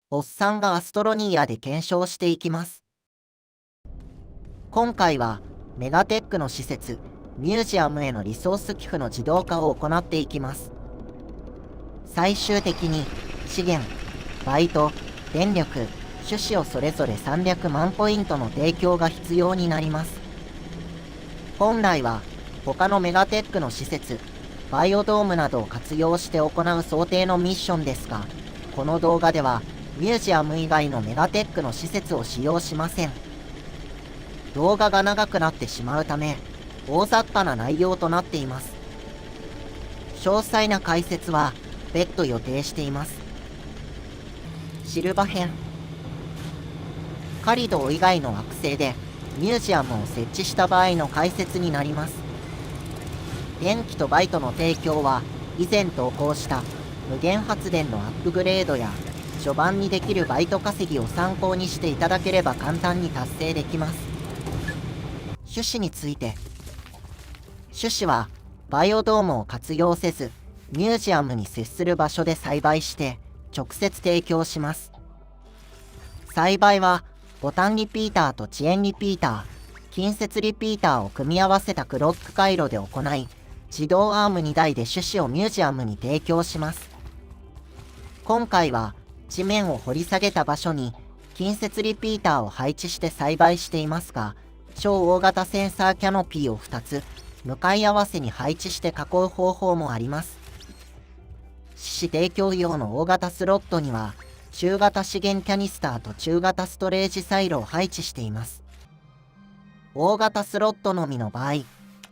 おっさんがアストロニアで検証していきます。今回はメガテックの施設、ミュージアムへのリソース寄付の自動化を行っていきます。最終的に資源、バイト、電力、種子をそれぞれ300万ポイントの提供が必要になります。本来は他のメガテックの施設、バイオドームなどを活用して行う想定のミッションですが、この動画ではミュージアム以外のメガテックの施設を使用しません。動画が長くなってしまうため、大雑把な内容となっています。詳細な解説は別途予定しています。シルバ編。カリドー以外の惑星でミュージアムを設置した場合の解説になります。電気とバイトの提供は以前投稿した無限発電のアップグレードや序盤にできるバイト稼ぎを参考にしていただければ簡単に達成できます。種子について。種子はバイオドームを活用せずミュージアムに接する場所で栽培して直接提供します。栽培はボタンリピーターと遅延リピーター、近接リピーターを組み合わせたクロック回路で行い、自動アーム2台で種子をミュージアムに提供します。今回は地面を掘り下げた場所に近接リピーターを配置して栽培していますが、超大型センサーキャノピーを2つ向かい合わせに配置して囲う方法もあります。種子提供用の大型スロットには中型資源キャニスターと中型ストレージサイロを配置しています。大型スロットのみの場合、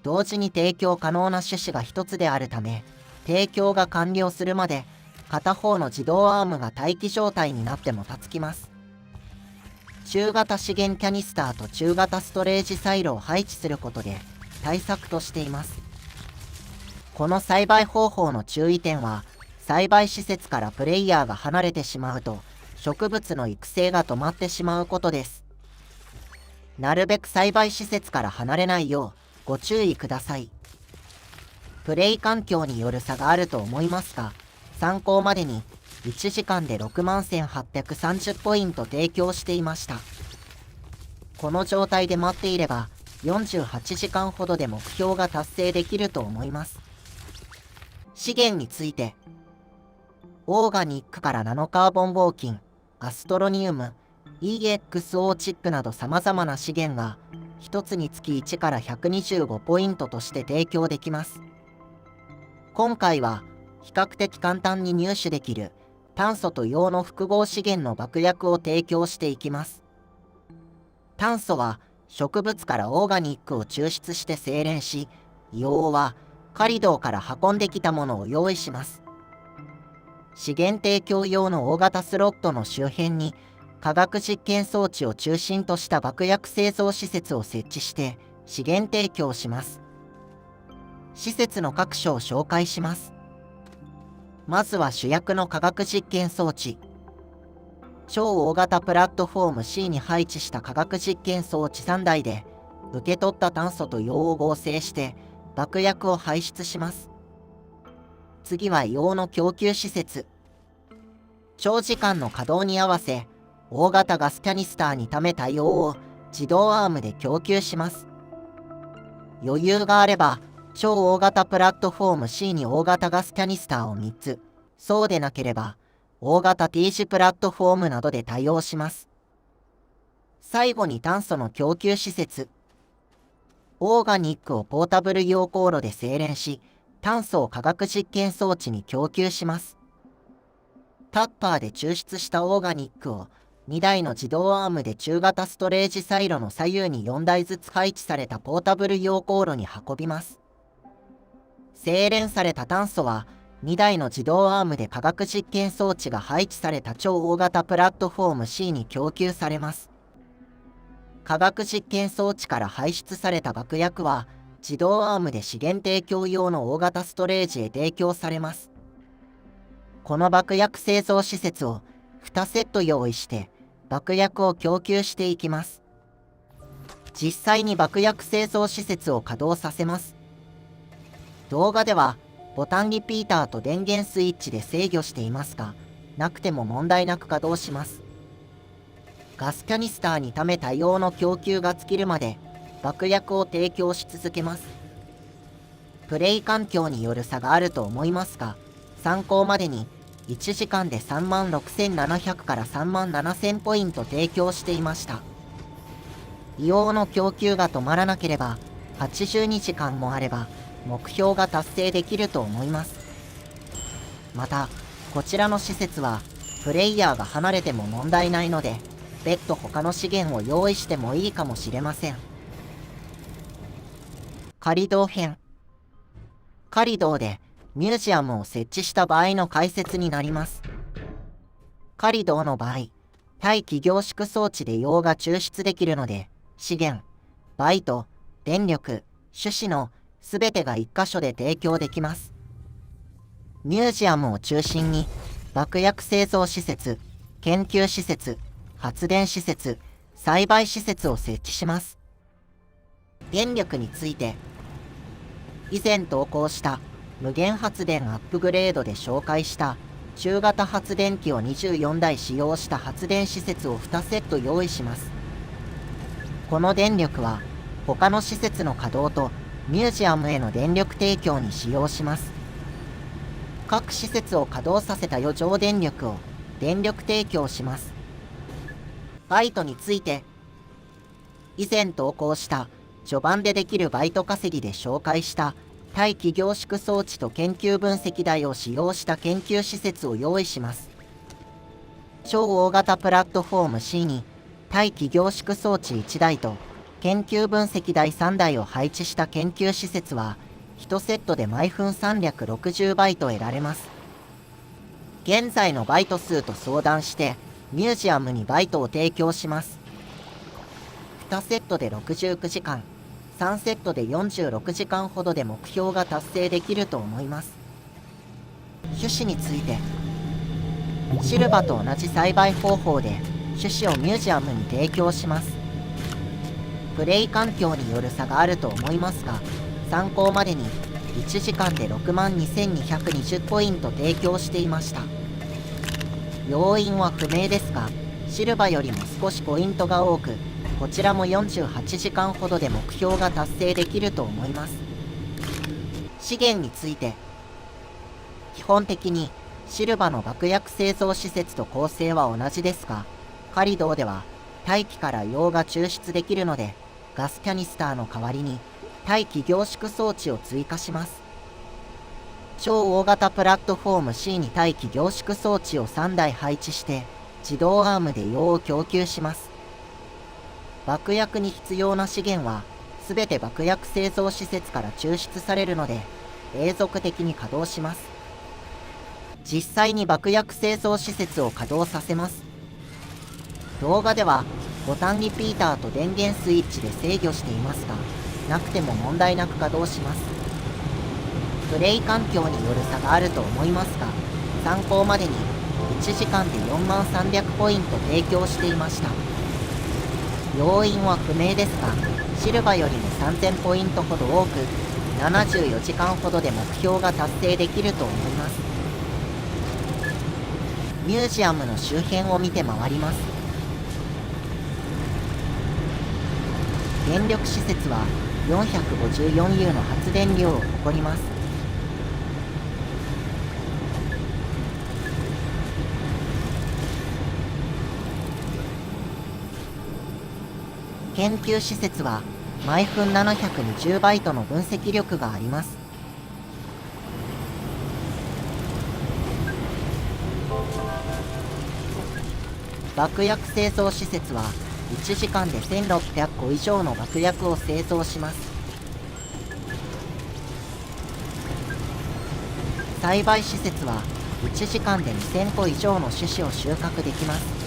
同時に提供可能な種子が1つであるため、提供が完了するまで片方の自動アームが待機状態になってもたつきます。中型資源キャニスターと中型ストレージサイロを配置することで対策としています。この栽培方法の注意点は、栽培施設からプレイヤーが離れてしまうと植物の育成が止まってしまうことです。なるべく栽培施設から離れないようご注意ください。プレイ環境による差があると思いますが、参考までに1時間で61,830ポイント提供していました。この状態で待っていれば48時間ほどで目標が達成できると思います。資源について。オーガニックからナノカーボン合金、アストロニウム、EXO チップなど様々な資源が1つにつき1から125ポイントとして提供できます。今回は比較的簡単に入手できる炭素と硫黄の複合資源の爆薬を提供していきます。炭素は植物からオーガニックを抽出して精錬し、硫黄はカリドーから運んできたものを用意します。資源提供用の大型スロットの周辺に化学実験装置を中心とした爆薬製造施設を設置して資源提供します。施設の各所を紹介します。まずは主役の化学実験装置。超大型プラットフォーム C に配置した化学実験装置3台で受け取った炭素と硫黄を合成して爆薬を排出します。次は硫黄の供給施設。長時間の稼働に合わせ、大型ガスキャニスターに溜めた硫黄を自動アームで供給します。余裕があれば、超大型プラットフォーム C に大型ガスキャニスターを3つ、そうでなければ、大型 T 字プラットフォームなどで対応します。最後に炭素の供給施設。オーガニックをポータブル溶鉱炉で精錬し、炭素を化学実験装置に供給します。タッパーで抽出したオーガニックを2台の自動アームで中型ストレージサイロの左右に4台ずつ配置されたポータブル溶鉱炉に運びます。精錬された炭素は2台の自動アームで化学実験装置が配置された超大型プラットフォーム C に供給されます。化学実験装置から排出された爆薬は自動アームで資源提供用の大型ストレージへ提供されます。この爆薬製造施設を2セット用意して爆薬を供給していきます。実際に爆薬製造施設を稼働させます。動画ではボタンリピーターと電源スイッチで制御していますが、なくても問題なく稼働します。ガスキャニスターにため多様の供給が尽きるまで爆薬を提供し続けます。プレイ環境による差があると思いますが、参考までに1時間で36,700から37,000ポイント提供していました。硫黄の供給が止まらなければ、82時間もあれば目標が達成できると思います。また、こちらの施設はプレイヤーが離れても問題ないので、別途他の資源を用意してもいいかもしれません。仮堂編。仮堂でミュージアムを設置した場合の解説になります。仮堂の場合、対企業縮装置で硫黄が抽出できるので、資源、バイト、電力、種子のすべてが1箇所で提供できます。ミュージアムを中心に爆薬製造施設、研究施設、発電施設、栽培施設を設置します。電力について、以前投稿した無限発電アップグレードで紹介した中型発電機を24台使用した発電施設を2セット用意します。この電力は他の施設の稼働とミュージアムへの電力提供に使用します。各施設を稼働させた余剰電力を電力提供します。バイトについて、以前投稿した序盤でできるバイト稼ぎで紹介した対企業縮装置と研究分析台を使用した研究施設を用意します。超大型プラットフォーム C に対企業縮装置1台と研究分析台3台を配置した研究施設は1セットで毎分360バイト得られます。現在のバイト数と相談してミュージアムにバイトを提供します。2セットで69時間、3セットで46時間ほどで目標が達成できると思います。種子について、シルバと同じ栽培方法で種子をミュージアムに提供します。プレイ環境による差があると思いますが、参考までに1時間で62,220ポイント提供していました。要因は不明ですが、シルバよりも少しポイントが多く、こちらも48時間ほどで目標が達成できると思います。資源について、基本的にシルバの爆薬製造施設と構成は同じですが、カリドーでは大気から硫黄が抽出できるので、ガスキャニスターの代わりに対企業縮装置を追加します。超大型プラットフォーム C に対企業縮装置を3台配置して自動アームで硫黄を供給します。爆薬に必要な資源はすべて爆薬製造施設から抽出されるので永続的に稼働します。実際に爆薬製造施設を稼働させます。動画ではボタンリピーターと電源スイッチで制御していますが、なくても問題なく稼働します。プレイ環境による差があると思いますが、参考までに1時間で43,000ポイント提供していました。要因は不明ですが、シルバよりも3,000ポイントほど多く、74時間ほどで目標が達成できると思います。ミュージアムの周辺を見て回ります。電力施設は 454U の発電量を誇ります。研究施設は毎分720バイトの分析力があります。爆薬製造施設は1時間で1600個以上の爆薬を製造します。栽培施設は1時間で2000個以上の種子を収穫できます。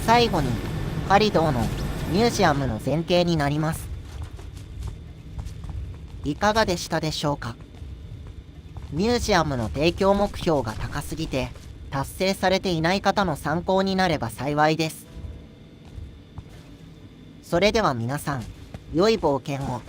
最後にカリドーのミュージアムの前景になります。いかがでしたでしょうか。ミュージアムの提供目標が高すぎて達成されていない方の参考になれば幸いです。それでは皆さん、良い冒険を。